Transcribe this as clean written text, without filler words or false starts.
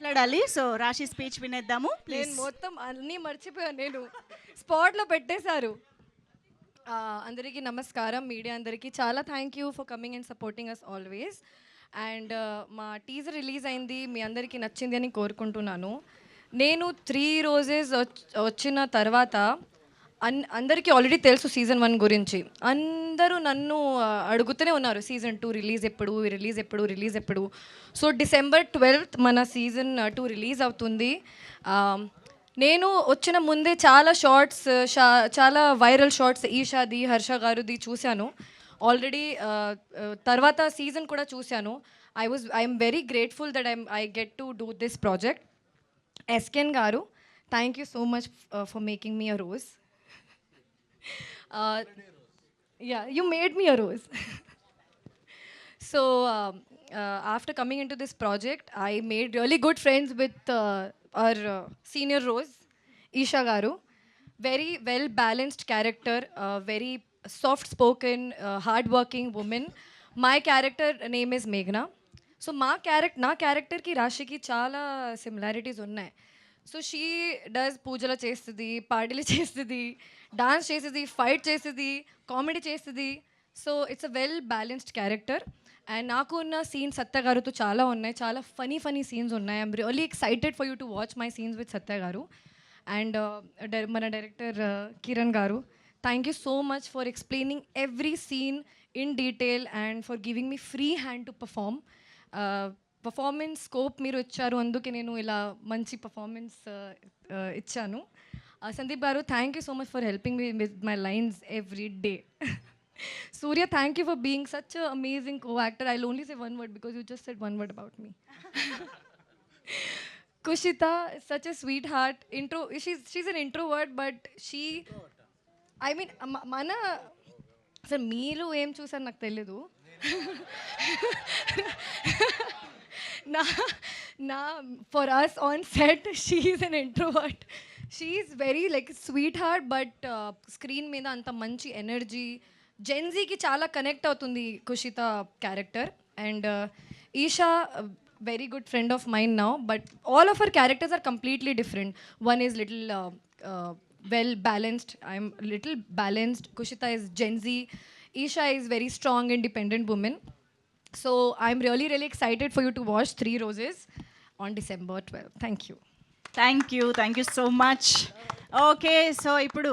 మాట్లాడాలి. సో రాశి స్పీచ్ వినేద్దాము నేను ప్లీజ్. మొత్తం అన్నీ మర్చిపోయాను. నేను స్పాట్లో పెట్టేశారు. అందరికీ నమస్కారం. మీడియా అందరికీ చాలా thank you for coming and supporting us always. And మా టీజర్ రిలీజ్ అయింది, మీ అందరికీ నచ్చింది అని కోరుకుంటున్నాను. నేను 3 రోజెస్ వచ్చిన తర్వాత అందరికీ ఆల్రెడీ తెలుసు సీజన్ 1 గురించి. అందరూ నన్ను అడుగుతూనే ఉన్నారు సీజన్ 2 రిలీజ్ ఎప్పుడు, రిలీజ్ ఎప్పుడు, రిలీజ్ ఎప్పుడు. సో డిసెంబర్ 12th మన సీజన్ 2 రిలీజ్ అవుతుంది. నేను వచ్చిన ముందే చాలా షార్ట్స్, చాలా వైరల్ షార్ట్స్ ఈషాది, హర్ష గారుది చూశాను ఆల్రెడీ. తర్వాత సీజన్ కూడా చూశాను. I'm very grateful that I get to do this project. ఎస్కెన్ garu, thank you so much for making me a rose. Yeah, you made me a rose. So after coming into this project, I made really good friends with our senior rose, Isha Garu. Very well balanced character, very soft spoken, hard-working woman. My character name is Meghna. So నా క్యారెక్టర్కి రాశికి చాలా similarities ఉన్నాయి. So she does పూజలు చేస్తుంది, పార్టీలు చేస్తుంది, dance చేస్తుంది, ఫైట్ చేస్తుంది, కామెడీ చేస్తుంది. So it's a well balanced character. And నాకు ఉన్న సీన్స్ సత్య గారుతో చాలా ఉన్నాయి, చాలా ఫనీ సీన్స్ ఉన్నాయి. I'm really excited for you to watch my scenes with Satya garu. And మన director Kiran garu, thank you so much for explaining every scene in detail and for giving me free hand to performance scope మీరు ఇచ్చారు, అందుకే నేను ఇలా మంచి performance ఇచ్చాను. సందీప్ గారు, thank you so much for helping me with my lines every day. Surya, thank you for being such an amazing co-actor. I'll only say one word because you just said one word about me. Kushita is such a sweetheart. She's an introvert, but I mean, mana అసలు మీలో ఏం చూసారు నాకు తెలీదు. For us on set, she is an introvert. She is very like sweetheart, but screen మీద అంత మంచి energy. జెన్జీకి చాలా కనెక్ట్ అవుతుంది Kushita character. And Esha, very good friend of mind now, but all of our characters are completely different. One is little well balanced, I'm little balanced. Kushita is Gen Z. Isha is very strong independent woman. So I'm really excited for you to watch 3 Roses on December 12th. Thank you thank you so much. Okay, so ఇప్పుడు